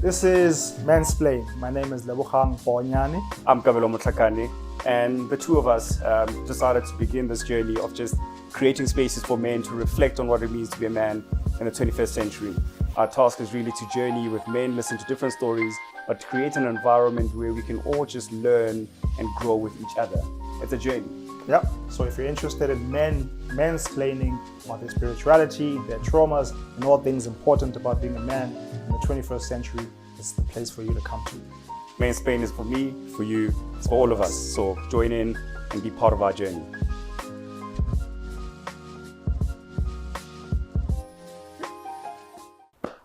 This is Mxnzplain. My name is Lebo and Kabelo. I'm Kabelo, and the two of us decided to begin this journey of just creating spaces for men to reflect on what it means to be a man in the 21st century. Our task is really to journey with men, listen to different stories, but to create an environment where we can all just learn and grow with each other. It's a journey. Yep. So if you're interested in mansplaining about their spirituality, their traumas, and all things important about being a man in the 21st century, it's the place for you to come to. Mxnzplain is for me, for you, it's for all of us. So join in and be part of our journey.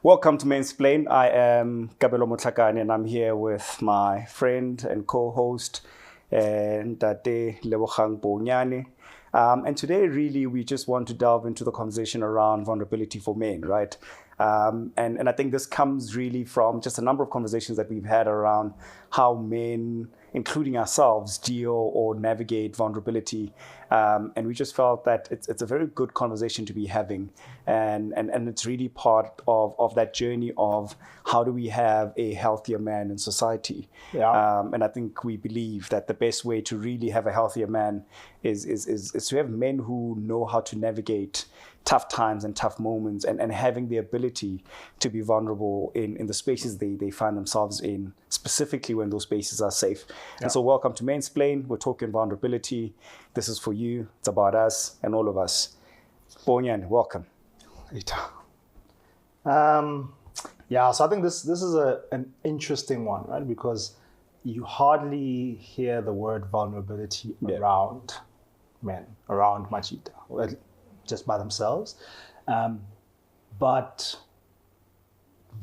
Welcome to Mxnzplain. I am Kabelo and I'm here with my friend and co-host, Ntate Lebo and today really we just want to delve into the conversation around vulnerability for men, right? And I think this comes really from just a number of conversations that we've had around how men, including ourselves, deal or navigate vulnerability. And we just felt that it's a very good conversation to be having. And it's really part of that journey of how do we have a healthier man in society. Yeah. And I think we believe that the best way to really have a healthier man is to have men who know how to navigate tough times and tough moments and having the ability to be vulnerable in the spaces they find themselves in, specifically when those spaces are safe. Yeah. And so welcome to Mxnzplain. We're talking vulnerability. This is for you. It's about us and all of us. Bonyan, welcome. Yeah, so I think this is an interesting one, right? Because you hardly hear the word vulnerability around men, around Machita, just by themselves. But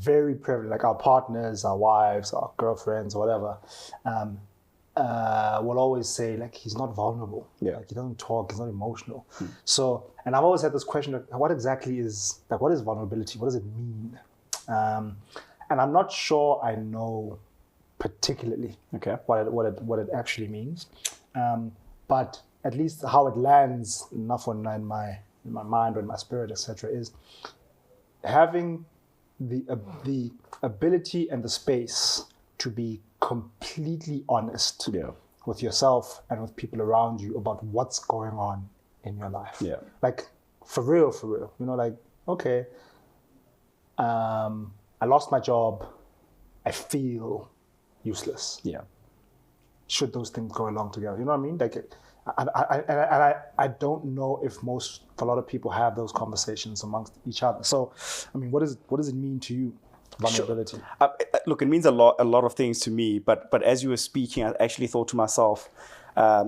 very prevalent, like our partners, our wives, our girlfriends, or whatever, will always say, like, he's not vulnerable. Yeah. Like, he doesn't talk, he's not emotional. So, and I've always had this question of what exactly is, like, what is vulnerability? What does it mean? And I'm not sure I know particularly what it actually means. But at least how it lands enough in my mind or in my spirit, etc., is having the ability and the space to be completely honest with yourself and with people around you about what's going on in your life. Yeah. Like, for real. You know, like, okay, I lost my job. I feel useless. Yeah. Should those things go along together? You know what I mean? Like, I don't know if a lot of people have those conversations amongst each other. So, I mean, what does it mean to you, vulnerability? Sure. Look, it means a lot of things to me. But as you were speaking, I actually thought to myself, I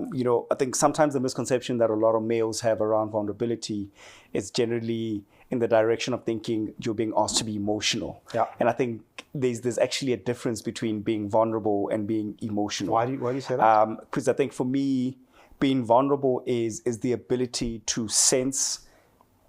think sometimes the misconception that a lot of males have around vulnerability is generally in the direction of thinking you're being asked to be emotional. Yeah. And I think there's actually a difference between being vulnerable and being emotional. Why do you say that? Because I think for me, being vulnerable is the ability to sense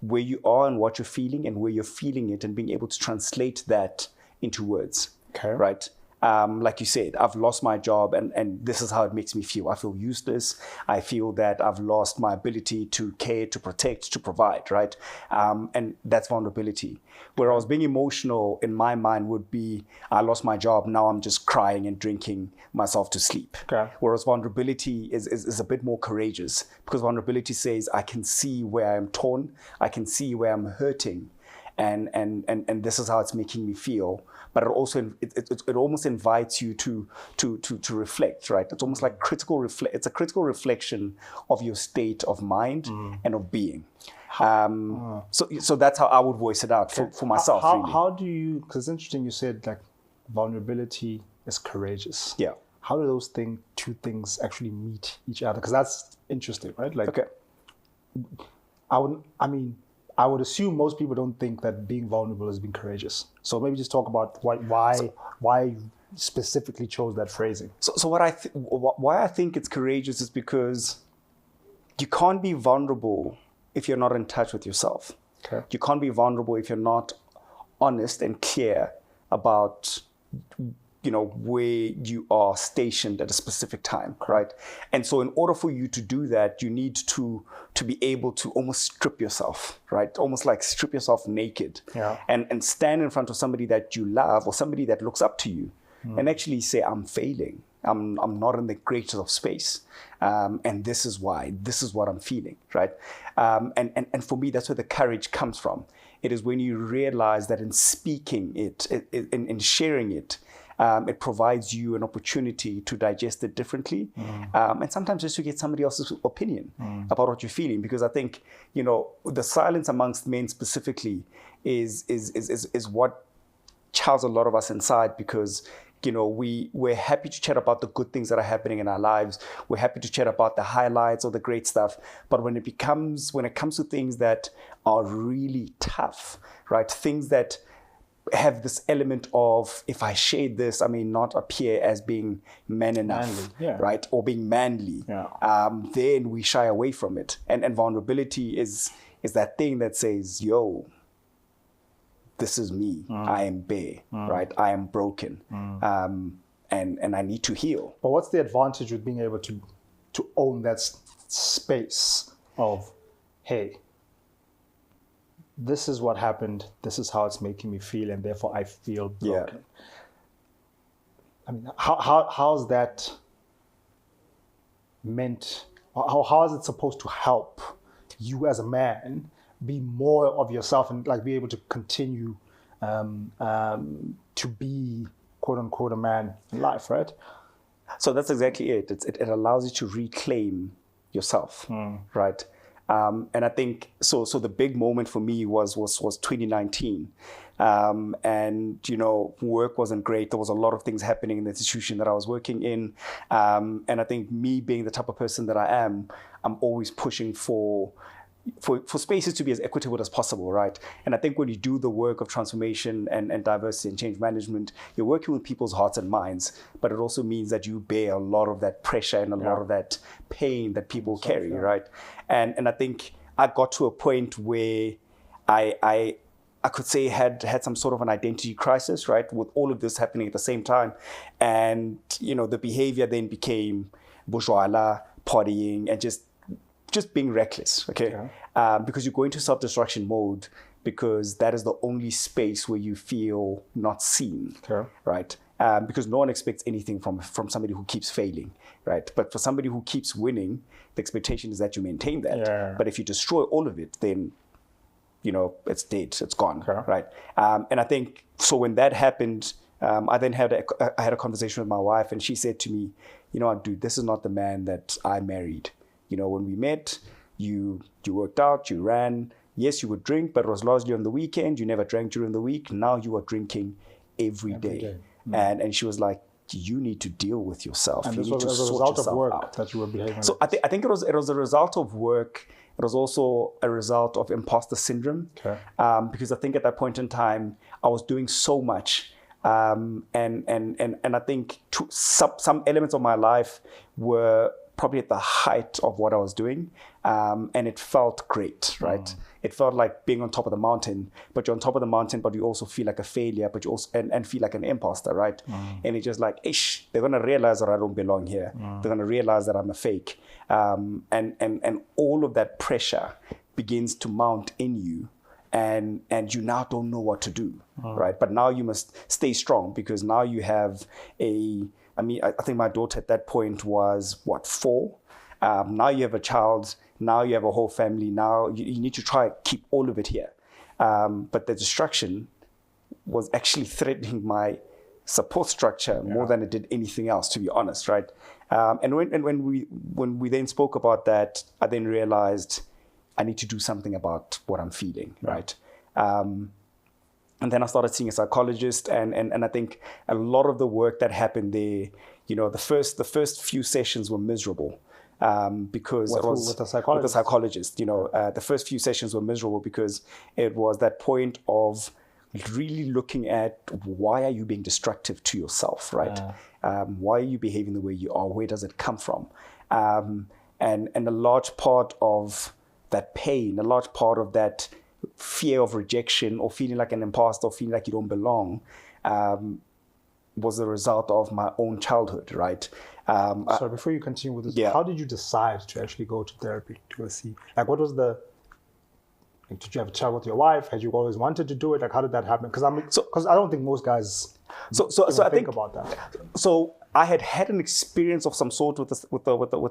where you are and what you're feeling and where you're feeling it and being able to translate that into words. Okay. Right? Like you said, I've lost my job and this is how it makes me feel. I feel useless. I feel that I've lost my ability to care, to protect, to provide, right? And that's vulnerability. Whereas being emotional in my mind would be, I lost my job, now I'm just crying and drinking myself to sleep. Okay. Whereas vulnerability is a bit more courageous, because vulnerability says, I can see where I'm torn, I can see where I'm hurting, and this is how it's making me feel. But it also it almost invites you to reflect, right? It's almost like it's a critical reflection of your state of mind and of being. So that's how I would voice it out for myself. How do you? Because it's interesting. You said, like, vulnerability is courageous. Yeah. How do those two things actually meet each other? Because that's interesting, right? Like, okay. I would assume most people don't think that being vulnerable is being courageous. So maybe just talk about why you specifically chose that phrasing. So why I think it's courageous is because you can't be vulnerable if you're not in touch with yourself. Okay. You can't be vulnerable if you're not honest and clear about where you are stationed at a specific time, right? And so in order for you to do that, you need to be able to almost strip yourself, right? Almost like strip yourself naked, and stand in front of somebody that you love or somebody that looks up to you, and actually say, I'm failing. I'm not in the greatest of space, and this is why. This is what I'm feeling, right? And for me, that's where the courage comes from. It is when you realize that in speaking it, in sharing it, it provides you an opportunity to digest it differently, and sometimes just to get somebody else's opinion about what you're feeling. Because I think the silence amongst men specifically is what chills a lot of us inside, because we're happy to chat about the good things that are happening in our lives. We're happy to chat about the highlights or the great stuff. But when it comes to things that are really tough, right? Things that have this element of, if I share this, I may not appear as being man enough, right? Or being manly. Then we shy away from it. And vulnerability is that thing that says, yo, this is me. I am bare, right? I am broken, and I need to heal. But what's the advantage with being able to own that space of, hey, this is what happened. This is how it's making me feel, and therefore I feel broken. I mean, how's that meant? How is it supposed to help you as a man be more of yourself and like be able to continue to be quote unquote a man in life, right? So that's exactly it. It allows you to reclaim yourself, right? And I think so the big moment for me was 2019. And work wasn't great. There was a lot of things happening in the institution that I was working in. And I think me being the type of person that I am, I'm always pushing for spaces to be as equitable as possible, right? And I think when you do the work of transformation and diversity and change management, you're working with people's hearts and minds, but it also means that you bear a lot of that pressure and a lot of that pain that people carry, right? And I think I got to a point where I could say had some sort of an identity crisis, right? With all of this happening at the same time. And, the behavior then became bourgeois, partying, and just being reckless, okay? Because you go into self-destruction mode because that is the only space where you feel not seen, right? Because no one expects anything from somebody who keeps failing, right? But for somebody who keeps winning, the expectation is that you maintain that. But if you destroy all of it, then, it's dead, it's gone, right? And I think, so when that happened, I then had a conversation with my wife, and she said to me, dude, this is not the man that I married. When we met, you worked out, you ran. Yes, you would drink, but it was largely on the weekend. You never drank during the week. Now you are drinking every day. And she was like, you need to deal with yourself. And you this need was to as a sort result of yourself work out. that you were behaving So like I think it was a result of work. It was also a result of imposter syndrome. Because I think at that point in time, I was doing so much. And I think some elements of my life were probably at the height of what I was doing. And it felt great, right? It felt like being on top of the mountain, but you're on top of the mountain, but you also feel like a failure, but you also, and feel like an imposter, right? And it's just like, ish, they're going to realize that I don't belong here. They're going to realize that I'm a fake. And all of that pressure begins to mount in you. And you now don't know what to do, right? But now you must stay strong, because now you have I think my daughter at that point was, 4? Now you have a child. Now you have a whole family. Now you need to try keep all of it here. But the destruction was actually threatening my support structure more than it did anything else, to be honest, right? And when we then spoke about that, I then realized I need to do something about what I'm feeling, right? And then I started seeing a psychologist, and I think a lot of the work that happened there, the first few sessions were miserable. Because it was with the psychologist. The first few sessions were miserable because it was that point of really looking at, why are you being destructive to yourself, right? Why are you behaving the way you are? Where does it come from? And a large part of that pain, a large part of that fear of rejection, or feeling like an imposter, or feeling like you don't belong, was the result of my own childhood, right? So before you continue with this, how did you decide to actually go to therapy to go see? Like, what was the? Like, did you have a chat with your wife? Had you always wanted to do it? Like, how did that happen? Because I don't think most guys I think about that. So I had an experience of some sort with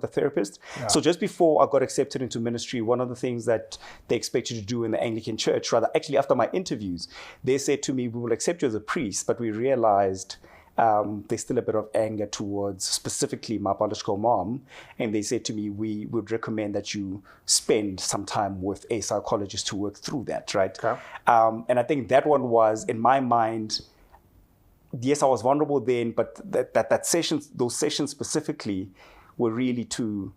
a therapist. Yeah. So just before I got accepted into ministry, one of the things that they expect you to do in the Anglican Church, rather actually after my interviews, they said to me, "We will accept you as a priest," but we realized there's still a bit of anger towards specifically my biological mom. And they said to me, "We would recommend that you spend some time with a psychologist to work through that," right? Okay. And I think that one was, in my mind, yes, I was vulnerable then, but those sessions specifically were really to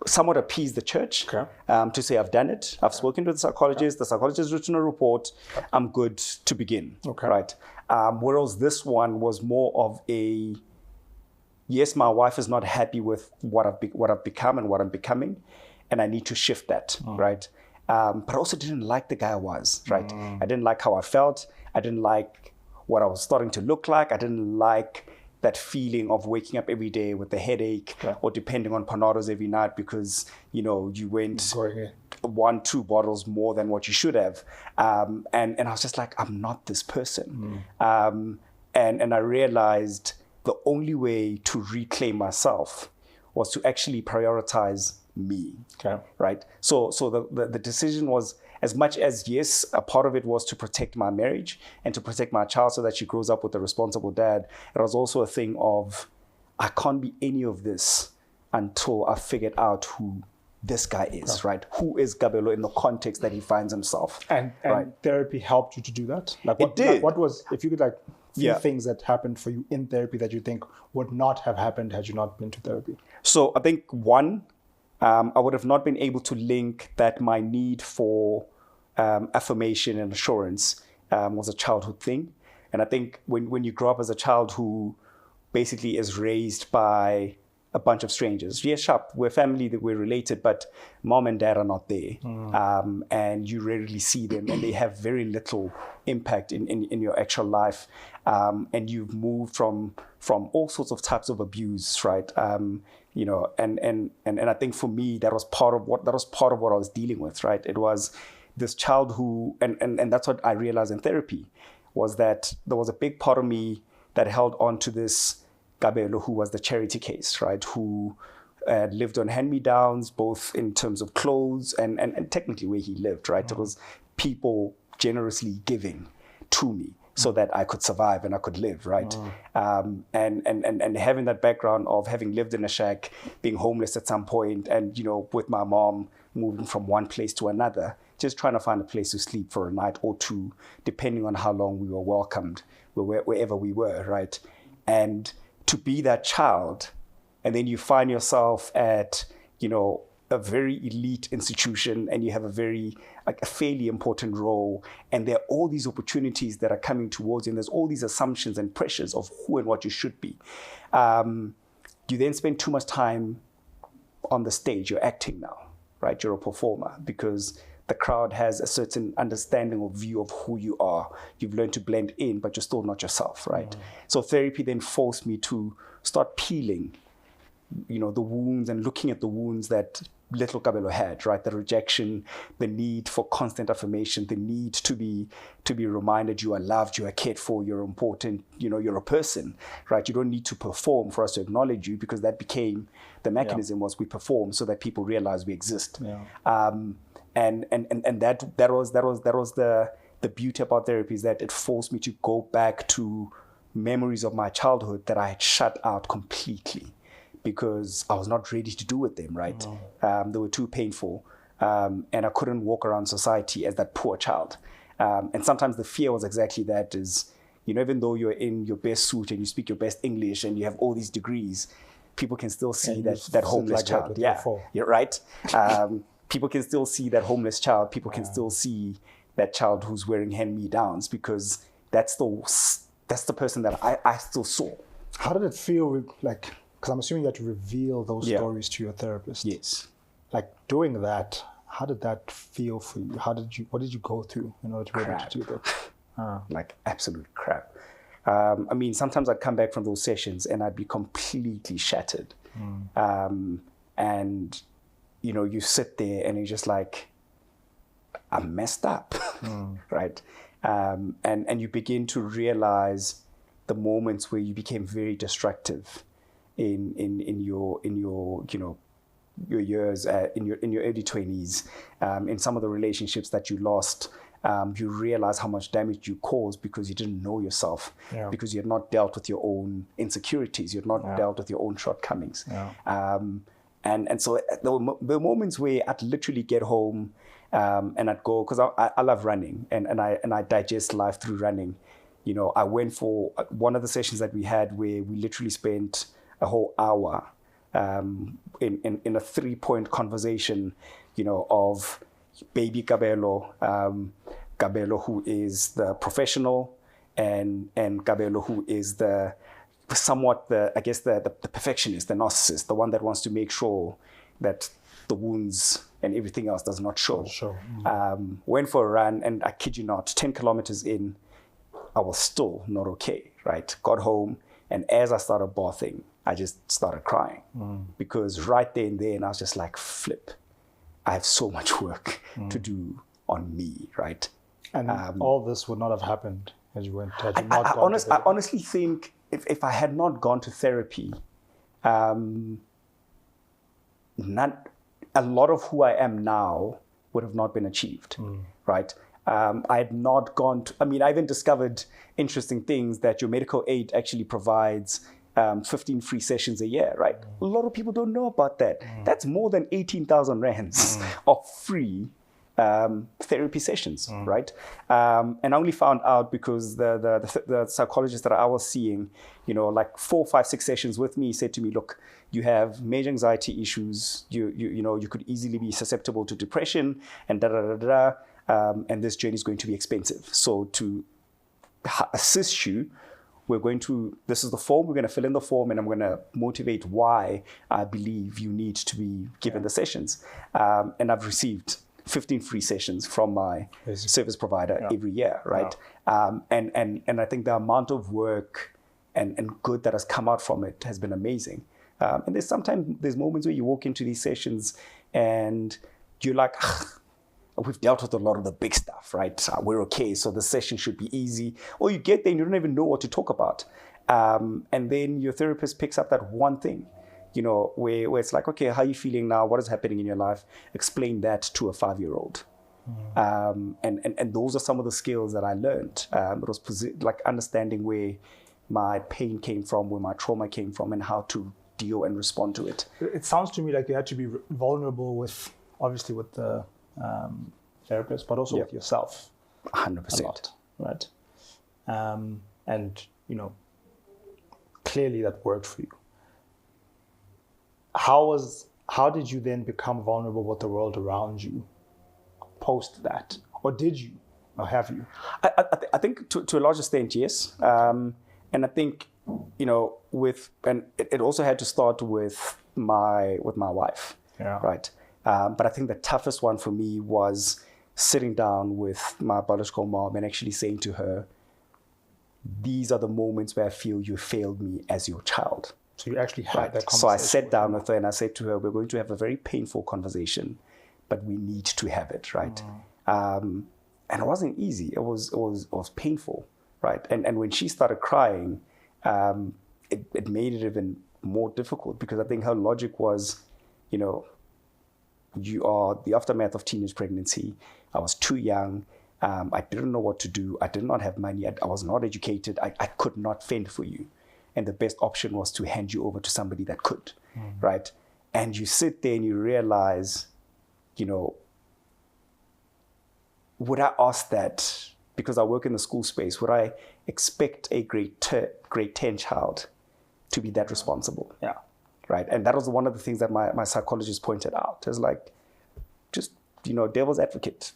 somewhat appease the church, to say, I've done it. I've spoken to the psychologist. The psychologist has written a report. I'm good to begin, right? Whereas this one was more of a, yes, my wife is not happy with what I've become and what I'm becoming, and I need to shift that, right? But I also didn't like the guy I was, right? I didn't like how I felt. I didn't like what I was starting to look like. I didn't like that feeling of waking up every day with a headache or depending on Panados every night because, you went 1-2 bottles more than what you should have. And I was just like, I'm not this person. And I realized the only way to reclaim myself was to actually prioritize me, right? So the decision was, as much as, yes, a part of it was to protect my marriage and to protect my child so that she grows up with a responsible dad, it was also a thing of, I can't be any of this until I figured out who this guy is, right? Who is Kabelo in the context that he finds himself. And therapy helped you to do that? It did. What was, if you could few things that happened for you in therapy that you think would not have happened had you not been to therapy? So I think one, I would have not been able to link that my need for affirmation and assurance was a childhood thing. And I think when you grow up as a child who basically is raised by a bunch of strangers, yes, sharp, we're family, that we're related, but mom and dad are not there. And you rarely see them, and they have very little impact in your actual life. And you've moved from all sorts of types of abuse, right? And I think for me, that was part of what I was dealing with, right? It was this child who, and that's what I realized in therapy, was that there was a big part of me that held on to this Kabelo, who was the charity case, right? Who lived on hand-me-downs, both in terms of clothes and technically where he lived, right? It was people generously giving to me so that I could survive and I could live, right? And having that background of having lived in a shack, being homeless at some point, and with my mom moving from one place to another, just trying to find a place to sleep for a night or two, depending on how long we were welcomed, wherever we were, right? And to be that child, and then you find yourself at, a very elite institution, and you have a fairly important role, and there are all these opportunities that are coming towards you, and there's all these assumptions and pressures of who and what you should be. You then spend too much time on the stage. You're acting now, right? You're a performer, because the crowd has a certain understanding or view of who you are. You've learned to blend in, but you're still not yourself, right? So therapy then forced me to start peeling, the wounds and looking at the wounds that little Kabelo had, right? The rejection, the need for constant affirmation, the need to be reminded you are loved, you are cared for, you're important, you're a person, right? You don't need to perform for us to acknowledge you, because that became the mechanism, was we perform so that people realize we exist. And that was the beauty about therapy, is that it forced me to go back to memories of my childhood that I had shut out completely, because I was not ready to do with them, right? They were too painful, and I couldn't walk around society as that poor child. And sometimes the fear was exactly that, is, even though you're in your best suit and you speak your best English and you have all these degrees, people can still see that homeless child. You're right. People can still see that homeless child. People can still see that child who's wearing hand-me-downs, because that's the person that I still saw. How did it feel because I'm assuming you had to reveal those stories to your therapist. Yes. Doing that, how did that feel for you? What did you go through in order to be able to do that? Absolute crap. I mean, sometimes I'd come back from those sessions and I'd be completely shattered. And, you know, you sit there and you're just like, I'm messed up, right? And you begin to realize the moments where you became very destructive in your you know, your years in your early 20s, in some of the relationships that you lost. You realize how much damage you caused because you didn't know yourself, because you had not dealt with your own insecurities, you had not dealt with your own shortcomings. And so there were moments where I'd literally get home and I'd go, because I love running and I digest life through running. You know, I went for one of the sessions that we had where we literally spent a whole hour in a 3-point conversation, you know, of baby Kabelo, Kabelo who is the professional, and Kabelo who is the perfectionist, the narcissist, the one that wants to make sure that the wounds and everything else does not show. Went for a run, and I kid you not, 10 kilometers in, I was still not okay, right? Got home, and as I started bathing, I just started crying because right there and then I was just like, flip, I have so much work to do on me, right? And all this would not have happened had you not gone I to therapy. honestly think if I had not gone to therapy, a lot of who I am now would have not been achieved, right? I had not gone to, I mean, I even discovered interesting things that your medical aid actually provides 15 free sessions a year, right? A lot of people don't know about that. That's more than 18,000 rands of free therapy sessions, right? And I only found out because the psychologist that I was seeing, you know, like 4, 5, 6 sessions with me, said to me, look, you have major anxiety issues. You know, you could easily be susceptible to depression and and this journey is going to be expensive. So to assist you, this is the form, we're going to fill in the form, and I'm going to motivate why I believe you need to be given the sessions. And I've received 15 free sessions from my service provider every year, right? And I think the amount of work and good that has come out from it has been amazing. And there's moments where you walk into these sessions and you're like, we've dealt with a lot of the big stuff, right? We're okay, so the session should be easy. Or you get there and you don't even know what to talk about. And then your therapist picks up that one thing, you know, where it's like, okay, how are you feeling now? What is happening in your life? Explain that to a 5-year-old. And those are some of the skills that I learned. It was like understanding where my pain came from, where my trauma came from, and how to deal and respond to it. It sounds to me like you had to be vulnerable with the therapist, but also with yourself. 100%. A lot, right? And, you know, clearly that worked for you. How did you then become vulnerable with the world around you post that? Or did you? Or have you? I think to a large extent, yes. And I think, you know, and it also had to start with my wife, right? But I think the toughest one for me was sitting down with my biological mom and actually saying to her, these are the moments where I feel you failed me as your child. So you actually had that conversation. So I sat down with her and I said to her, we're going to have a very painful conversation, but we need to have it, right? And it wasn't easy. It was painful, right? And when she started crying, it made it even more difficult because I think her logic was, you know, you are the aftermath of teenage pregnancy. I was too young. I didn't know what to do. I did not have money. I was not educated. I could not fend for you. And the best option was to hand you over to somebody that could, right? And you sit there and you realize, you know, would I ask that because I work in the school space? Would I expect a grade 10 child to be that responsible? Yeah. Right. And that was one of the things that my psychologist pointed out. It was like, just, you know, devil's advocate.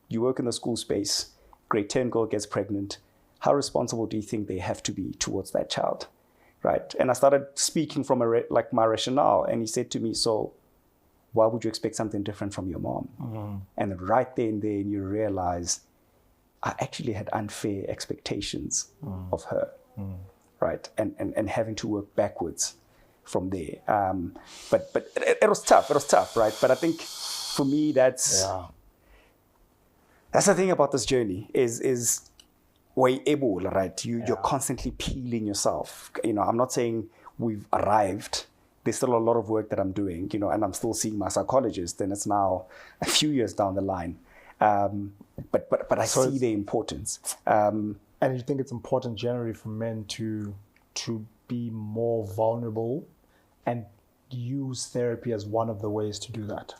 You work in the school space, grade 10 girl gets pregnant. How responsible do you think they have to be towards that child? Right. And I started speaking from my rationale. And he said to me, so why would you expect something different from your mom? And right there and then you realize I actually had unfair expectations of her. right? And having to work backwards from there. But it was tough. It was tough, right? But I think for me, that's the thing about this journey is we're able, right? You're constantly peeling yourself. I'm not saying we've arrived. There's still a lot of work that I'm doing, and I'm still seeing my psychologist, and it's now a few years down the line. But I see the importance. And you think it's important generally for men to be more vulnerable and use therapy as one of the ways to do that?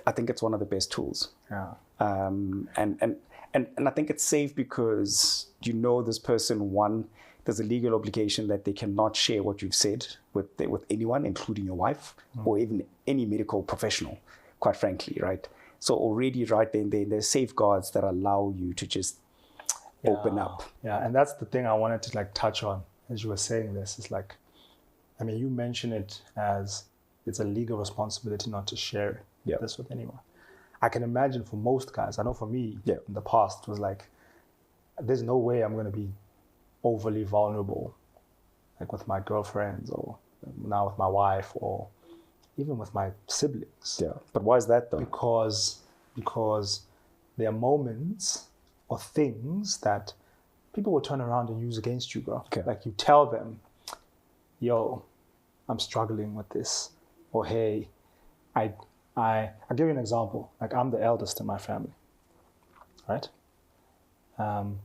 I think it's one of the best tools. Yeah. And I think it's safe because this person, one, there's a legal obligation that they cannot share what you've said with anyone, including your wife or even any medical professional, quite frankly, right? So already right then, there's safeguards that allow you to just open up. Yeah, and that's the thing I wanted to touch on as you were saying this. It's you mention it as it's a legal responsibility not to share this with anyone. I can imagine for most guys, I know for me in the past, it was there's no way I'm going to be overly vulnerable, with my girlfriends or now with my wife or even with my siblings. Yeah, but why is that though? Because there are moments or things that people will turn around and use against you, bro. Okay. You tell them, yo, I'm struggling with this, or hey, I'll give you an example. I'm the eldest in my family, right? And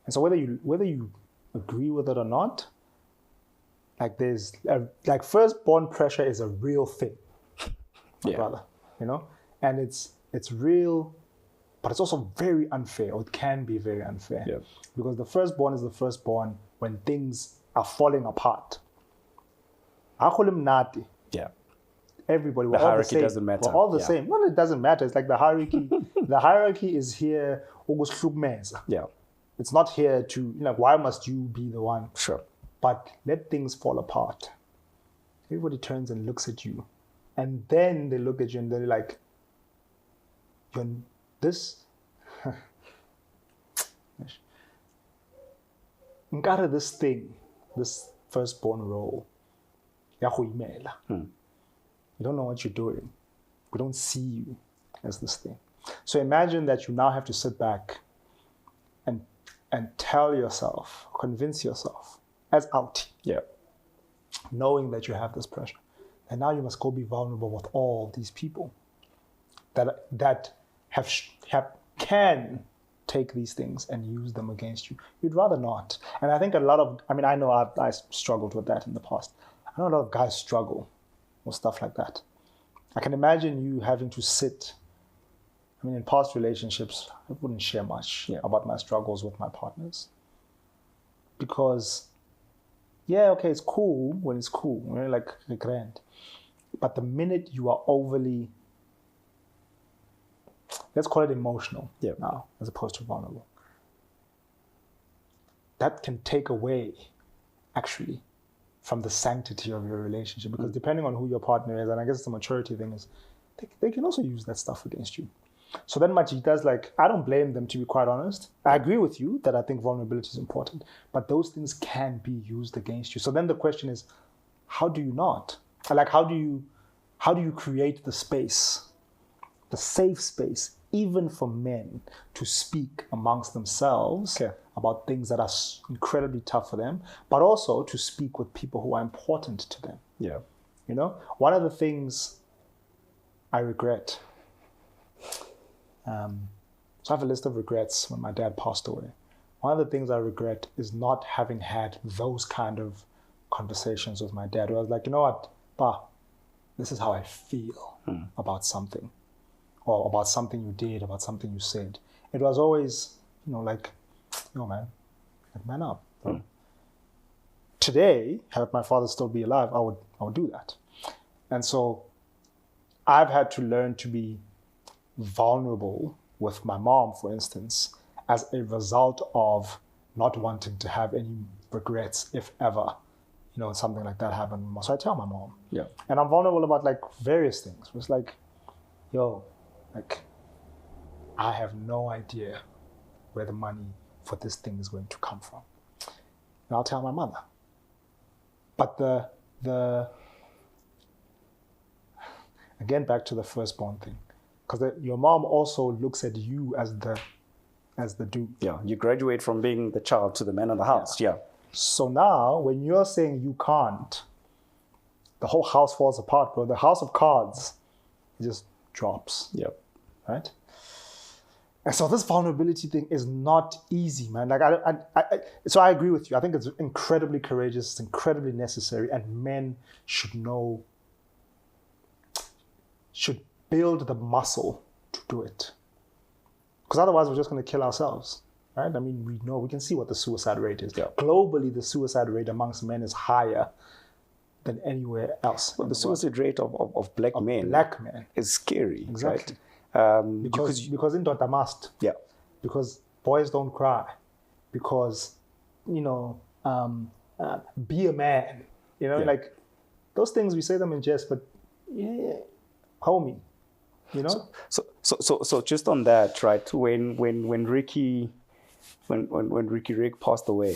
so whether you agree with it or not, there's firstborn pressure is a real thing, my brother, and it's real, but it's also very unfair, or it can be very unfair, because the firstborn is the firstborn when things are falling apart. Yeah. Everybody, the hierarchy doesn't matter. We're all the same. Well, it doesn't matter. It's the hierarchy. The hierarchy is here. Yeah. It's not here to, why must you be the one? Sure. But let things fall apart. Everybody turns and looks at you. And then they look at you and they're like, you're this. This thing, this firstborn role. You don't know what you're doing. We don't see you as this thing. So imagine that you now have to sit back and tell yourself, convince yourself, as out, knowing that you have this pressure. And now you must go be vulnerable with all these people that can take these things and use them against you. You'd rather not. And I think I know I struggled with that in the past. I know a lot of guys struggle or stuff like that. I can imagine you having to sit. In past relationships, I wouldn't share much about my struggles with my partners. Because, it's cool when it's cool, grand. But the minute you are overly, let's call it emotional now, as opposed to vulnerable, that can take away, actually, from the sanctity of your relationship, because depending on who your partner is, and I guess it's a maturity thing, is they can also use that stuff against you. So then Majita's I don't blame them, to be quite honest. I agree with you that I think vulnerability is important, but those things can be used against you. So then the question is, how do you not? How do you create the space, the safe space, even for men to speak amongst themselves about things that are incredibly tough for them, but also to speak with people who are important to them. Yeah. One of the things I regret, so I have a list of regrets when my dad passed away. One of the things I regret is not having had those kind of conversations with my dad, where I was like, you know what, Pa, this is how I feel about something, or about something you did, about something you said. It was always, man up. Today, had my father still be alive, I would do that. And so I've had to learn to be vulnerable with my mom, for instance, as a result of not wanting to have any regrets, if ever, something like that happened. So I tell my mom. Yeah. And I'm vulnerable about various things. It's I have no idea where the money for this thing is going to come from. and I'll tell my mother. But the again, back to the firstborn thing, because your mom also looks at you as the dude. Yeah, you graduate from being the child to the man of the house. Yeah. So now, when you're saying you can't, the whole house falls apart, bro. The house of cards just drops. Yep. Right? And so this vulnerability thing is not easy, man. Like so I agree with you. I think it's incredibly courageous. It's incredibly necessary, and men should build the muscle to do it. Because otherwise, we're just going to kill ourselves, right? I mean, we can see what the suicide rate is. Yeah. Globally, the suicide rate amongst men is higher than anywhere else. Well, the suicide rate of black men is scary, exactly. right? Because in Dota must. Yeah. Because boys don't cry. Because, be a man. Like those things, we say them in jest, but yeah, homie, So just on that, right? When Ricky Rick passed away,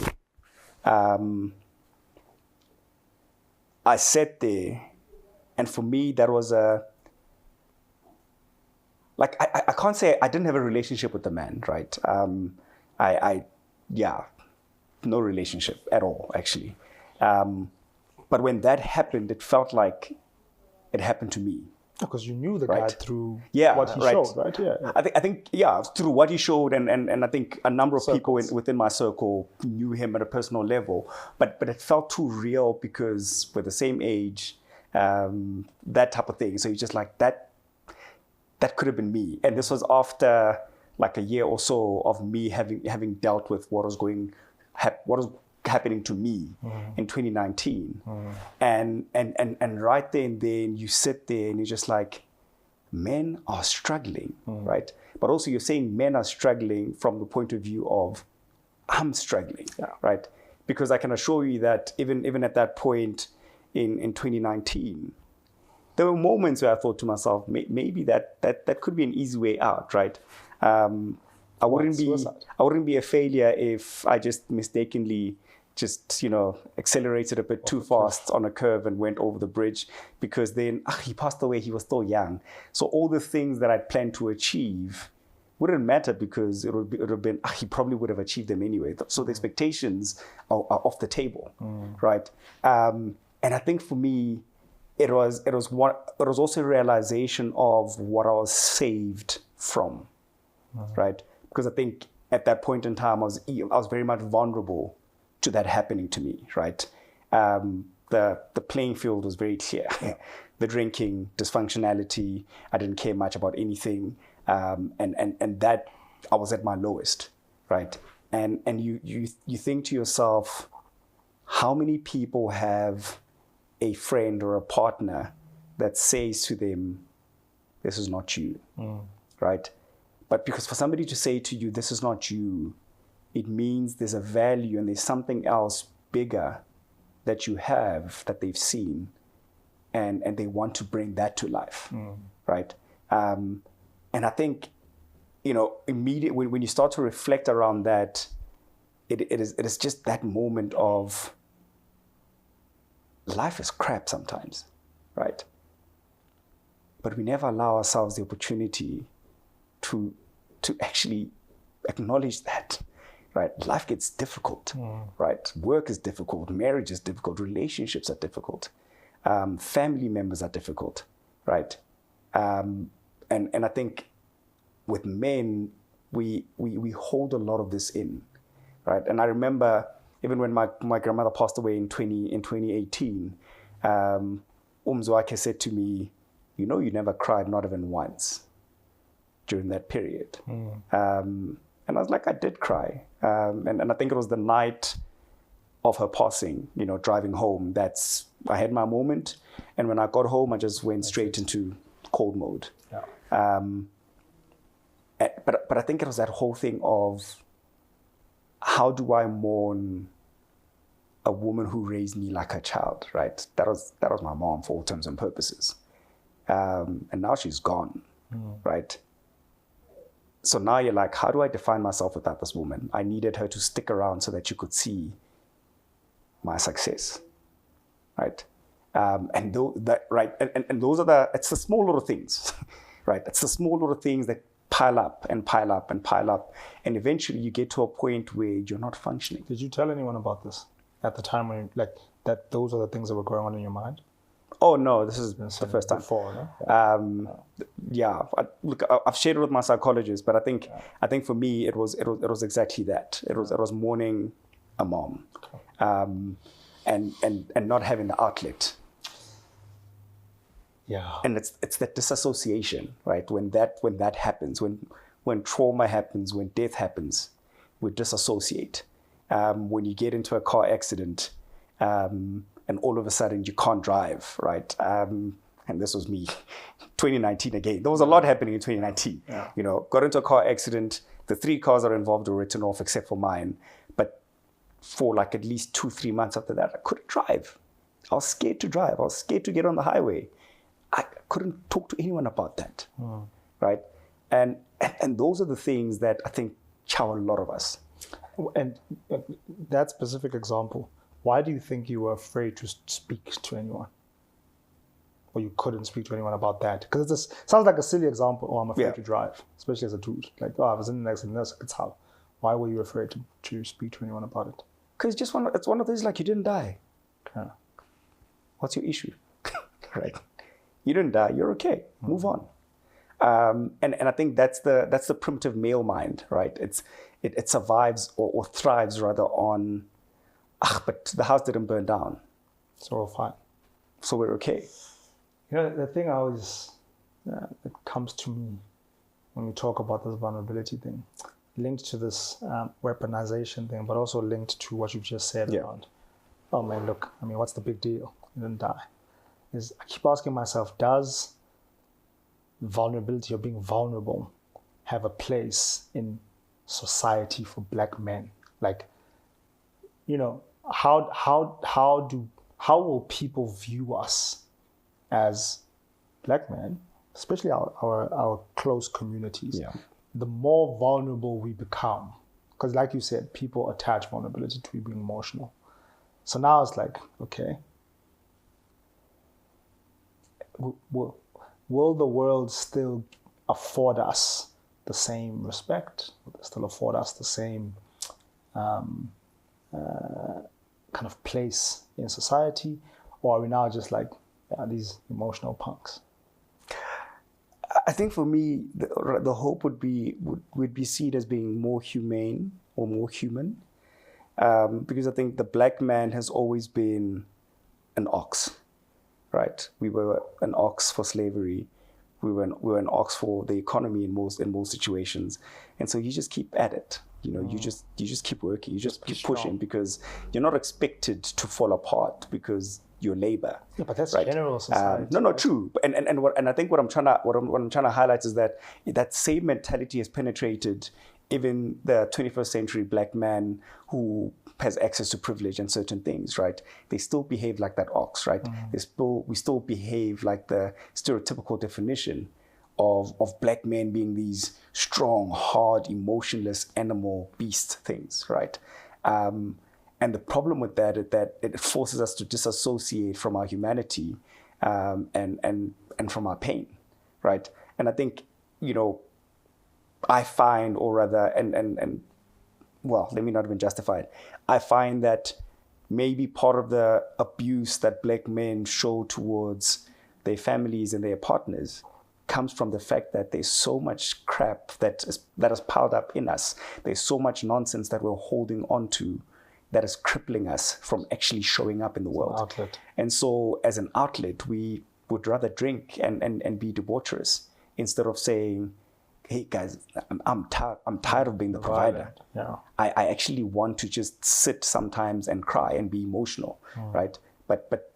I sat there, and for me that was I can't say I didn't have a relationship with the man, right? No relationship at all, actually. But when that happened, it felt like it happened to me. Because you knew the right. guy through yeah, what he right. showed, right? Yeah. I think through what he showed, and I think a number of people within my circle knew him at a personal level, but it felt too real because we're the same age, that type of thing. So you're just like, that could have been me. And this was after like a year or so of me having dealt with what was happening to me in 2019. And right there and then you sit there and you're just like, men are struggling, right? But also you're saying men are struggling from the point of view of I'm struggling, right? Because I can assure you that even at that point in 2019, there were moments where I thought to myself, maybe that could be an easy way out, right? I wouldn't be a failure if I just mistakenly accelerated a bit too fast on a curve and went over the bridge, because then he passed away, he was still young. So all the things that I'd planned to achieve wouldn't matter, because it would have been, he probably would have achieved them anyway. So the expectations are off the table, right? And I think for me, it was also a realization of what I was saved from, right? Because I think at that point in time, I was very much vulnerable to that happening to me, right? The playing field was very clear. The drinking, dysfunctionality, I didn't care much about anything, and that I was at my lowest, right? And you think to yourself, how many people have a friend or a partner that says to them, "This is not you," right? But because for somebody to say to you, "This is not you," it means there's a value and there's something else bigger that you have that they've seen, and they want to bring that to life, right? And I think, immediately when you start to reflect around that, it is just that moment of life is crap sometimes, right? But we never allow ourselves the opportunity to actually acknowledge that. Right, life gets difficult, right? Work is difficult, marriage is difficult, relationships are difficult, family members are difficult, right? And I think with men, we hold a lot of this in, right? And I remember even when my grandmother passed away in 2018, Umzwake said to me, "You never cried, not even once, during that period." And I was like, I did cry. And I think it was the night of her passing, driving home. I had my moment. And when I got home, I just went straight into cold mode. Yeah. But I think it was that whole thing of, how do I mourn a woman who raised me like a child, right? That was my mom for all intents and purposes. And now she's gone, right? So now you're like, how do I define myself without this woman? I needed her to stick around so that you could see my success, right? And those are it's the small little things, right? It's the small little things that pile up and pile up and pile up. And eventually you get to a point where you're not functioning. Did you tell anyone about this at the time when that those are the things that were going on in your mind? Oh no, this is the first time. Before, no? Yeah. Look, I've shared it with my psychologist, but I think for me it was exactly that. It was mourning a mom, and not having the outlet. Yeah. And it's that disassociation, right? When that happens, when trauma happens, when death happens, we disassociate. When you get into a car accident, and all of a sudden you can't drive, right? And this was me, 2019 again. There was a lot happening in 2019. Yeah. You know, got into a car accident. The 3 cars that are involved were written off except for mine. But for like at least 2-3 months after that, I couldn't drive. I was scared to drive. I was scared to get on the highway. I couldn't talk to anyone about that, right? And those are the things that I think chow a lot of us. And that specific example, why do you think you were afraid to speak to anyone? Or you couldn't speak to anyone about that? Because it sounds like a silly example. Oh, I'm afraid to drive, especially as a dude. Like, oh, I was in an accident. That's how. Why were you afraid to speak to anyone about it? Because it's one of those, like, you didn't die. Yeah. What's your issue? Right? You didn't die. You're okay. Move on. And I think that's the primitive male mind, right? It survives or thrives rather on, but the house didn't burn down, So we're fine. so we're okay. You know, the thing I always that comes to me when we talk about this vulnerability thing, linked to this weaponization thing, but also linked to what you've just said around, oh man, look, I mean, what's the big deal? You didn't die. Is I keep asking myself, does vulnerability or being vulnerable have a place in society for Black men? Like, you know, how will people view us as Black men, especially our close communities? Yeah. The more vulnerable we become, because like you said, people attach vulnerability to being emotional. So now it's like, okay, will the world still afford us the same respect? Will they still afford us the same kind of place in society? Or are we now just like these emotional punks? I think for me, the hope would be seen as being more humane or more human, because I think the Black man has always been an ox, right? We were an ox for slavery. We were an ox for the economy in most situations, and so you just keep at it. You know, you just keep working. You just keep pushing, because you're not expected to fall apart because you're labor. Yeah, but that's right? general society. No, true. And I think what I'm trying to highlight is that same mentality has penetrated even the 21st century Black man who has access to privilege and certain things, right? They still behave like that ox, right? We still behave like the stereotypical definition of Black men being these strong, hard, emotionless, animal beast things, right? And the problem with that is that it forces us to disassociate from our humanity and from our pain, right? And I think, you know, I find, or rather, and well, let me not even justify it. I find that maybe part of the abuse that Black men show towards their families and their partners comes from the fact that there's so much crap that is piled up in us. There's so much nonsense that we're holding on to that is crippling us from actually showing up in the world. Outlet. And so as an outlet, we would rather drink and be debaucherous instead of saying, hey guys, I'm tired of being the provider. Yeah. I actually want to just sit sometimes and cry and be emotional, right? But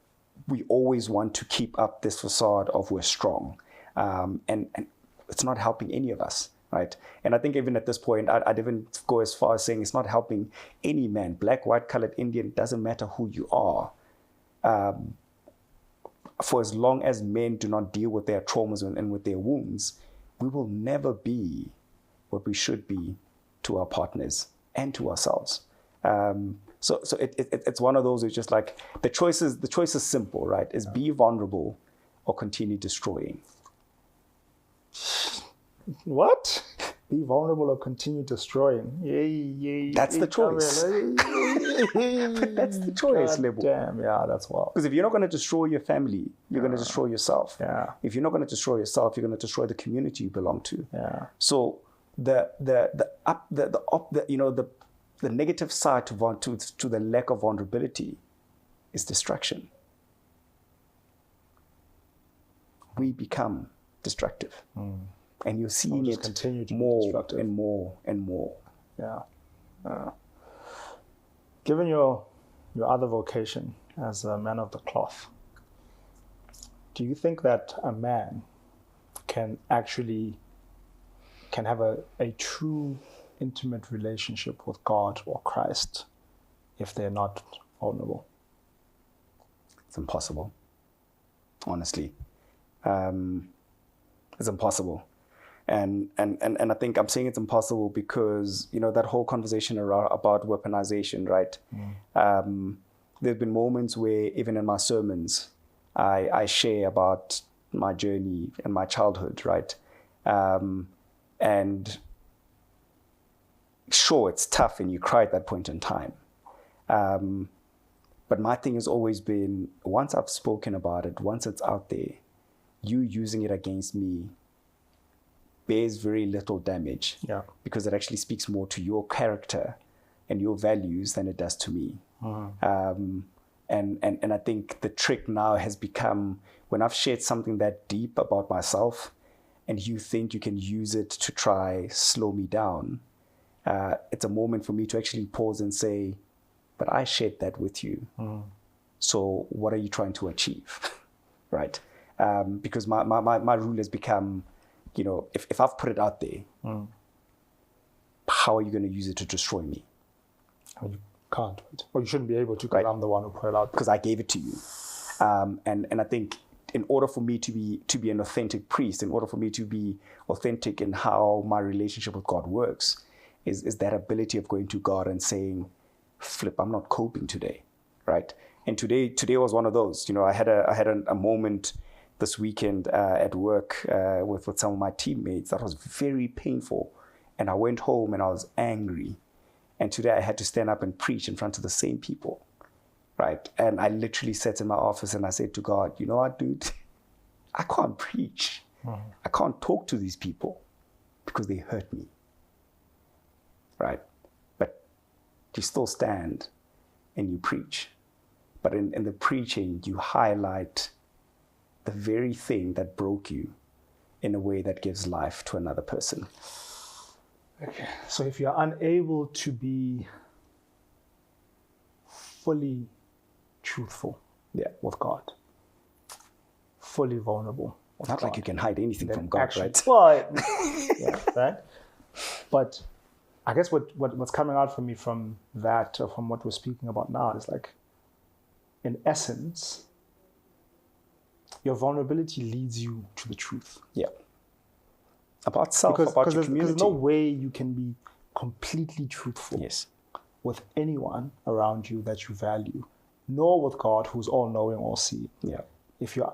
we always want to keep up this facade of we're strong. And it's not helping any of us, right? And I think even at this point, I'd even go as far as saying it's not helping any man, Black, white, colored, Indian, doesn't matter who you are. For as long as men do not deal with their traumas and with their wounds, we will never be what we should be to our partners and to ourselves. So it's one of those. It's just like the choice is simple, right? Is be vulnerable or continue destroying. What? Be vulnerable or continue destroying? Yay. That's the choice. That's the choice, Lebo. Damn, yeah, that's wild. Because if you're not going to destroy your family, you're going to destroy yourself. Yeah. If you're not going to destroy yourself, you're going to destroy the community you belong to. Yeah. So the negative side to the lack of vulnerability is distraction. We become destructive. And you're seeing it continue to more and more and more. Yeah. Given your other vocation as a man of the cloth, do you think that a man can have a true intimate relationship with God or Christ if they're not vulnerable? It's impossible. Honestly. It's impossible. And I think I'm saying it's impossible because, that whole conversation about weaponization, right? There's been moments where even in my sermons, I share about my journey and my childhood, right? And sure, it's tough and you cry at that point in time. But my thing has always been, once I've spoken about it, once it's out there, you using it against me bears very little damage, because it actually speaks more to your character and your values than it does to me. And I think the trick now has become, when I've shared something that deep about myself and you think you can use it to try slow me down, it's a moment for me to actually pause and say, but I shared that with you. So what are you trying to achieve? Right? Because my rule has become, if I've put it out there, how are you going to use it to destroy me? You can't. Or you shouldn't be able to, because I'm the one who put it out. Because I gave it to you. And I think in order for me to be an authentic priest, in order for me to be authentic in how my relationship with God works, is that ability of going to God and saying, flip, I'm not coping today, right? And today was one of those. I had a moment this weekend at work with some of my teammates that was very painful. And I went home and I was angry. And today I had to stand up and preach in front of the same people, right? And I literally sat in my office and I said to God, you know what, dude? I can't preach. I can't talk to these people because they hurt me, right? But you still stand and you preach. But in the preaching, you highlight the very thing that broke you in a way that gives life to another person. Okay. So if you're unable to be fully truthful with God, fully vulnerable with Not God, like you can hide anything from God, actually, right? Well, right? But I guess what's coming out for me from that, or from what we're speaking about now, is like, in essence, your vulnerability leads you to the truth. Yeah. About self, about your community. There's no way you can be completely truthful with anyone around you that you value, nor with God, who's all-knowing, all-seeing. Yeah. If you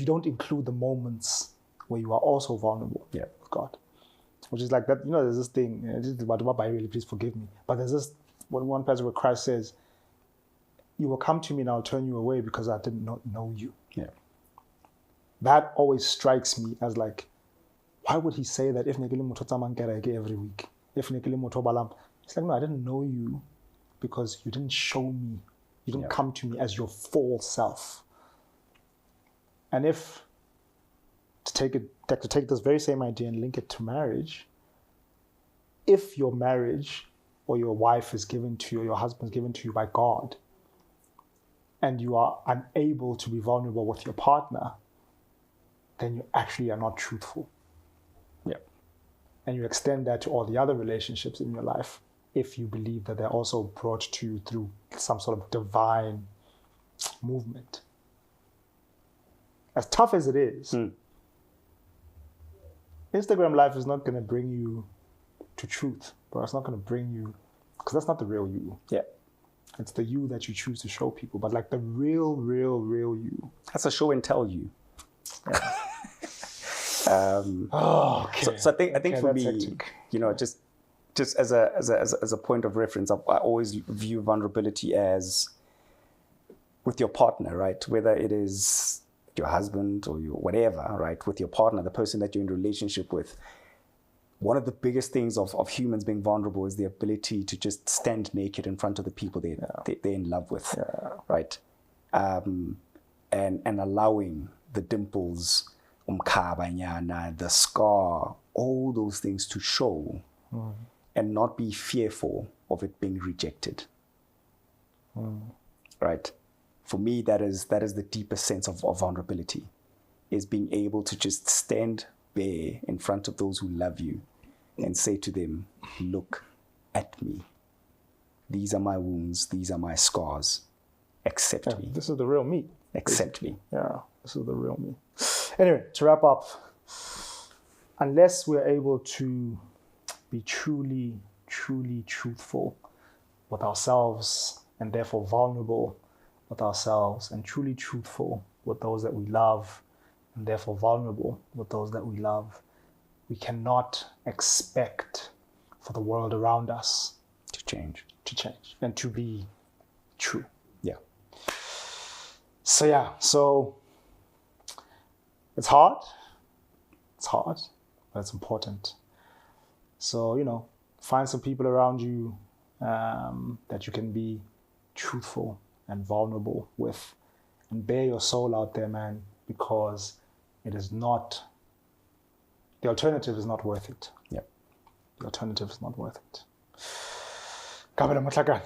don't include the moments where you are also vulnerable with God, which is like that. There's this thing. Please forgive me. But there's this one passage where Christ says, "You will come to me and I'll turn you away because I did not know you." Yeah. That always strikes me as like, why would he say that? If every week, it's like, no, I didn't know you because you didn't show me, you didn't come to me as your full self. And if to take this very same idea and link it to marriage, if your marriage or your wife is given to you, or your husband is given to you by God, and you are unable to be vulnerable with your partner, then you actually are not truthful. Yeah. And you extend that to all the other relationships in your life if you believe that they're also brought to you through some sort of divine movement. As tough as it is, Instagram life is not going to bring you to truth, but it's not going to bring you because that's not the real you. Yeah. It's the you that you choose to show people, but like the real you. That's a show and tell you. Yeah. Okay. So I think for me, hectic. you know, just as a point of reference, I always view vulnerability as with your partner, right? Whether it is your husband or your whatever, right? With your partner, the person that you're in a relationship with. One of the biggest things of humans being vulnerable is the ability to just stand naked in front of the people they're in love with, right? And allowing the dimples, the scar, all those things to show and not be fearful of it being rejected, right? For me, that is the deepest sense of vulnerability, is being able to just stand bare in front of those who love you and say to them, look at me. These are my wounds. These are my scars. Accept me. This is the real me. Accept me. Yeah, this is the real me. Anyway, to wrap up, unless we're able to be truly, truly truthful with ourselves and therefore vulnerable with ourselves and truly truthful with those that we love and therefore vulnerable with those that we love, we cannot expect for the world around us to change and to be true. Yeah. So it's hard, but it's important. So, you know, find some people around you that you can be truthful and vulnerable with, and bear your soul out there, man, because it is not, the alternative is not worth it. Yep. The alternative is not worth it. Kabelo Motlakane.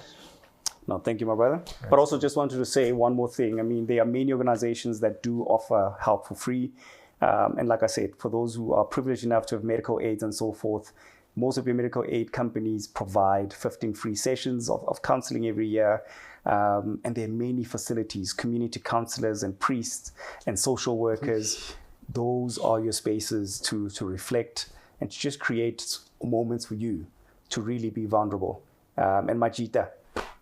No, thank you, my brother. But also just wanted to say one more thing. I mean, there are many organizations that do offer help for free. And like I said, for those who are privileged enough to have medical aids and so forth, most of your medical aid companies provide 15 free sessions of counseling every year. And there are many facilities, community counselors and priests and social workers. Those are your spaces to reflect and to just create moments for you to really be vulnerable. And Majita,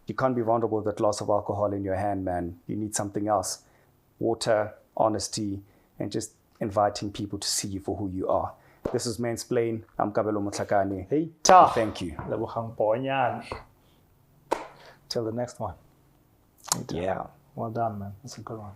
you can't be vulnerable with a glass of alcohol in your hand, man. You need something else. Water, honesty, and just inviting people to see you for who you are. This is Mxnzplain. I'm Kabelo Motlakane. Hey, thank you. Till the next one. Yeah. Well done, man. That's a good one.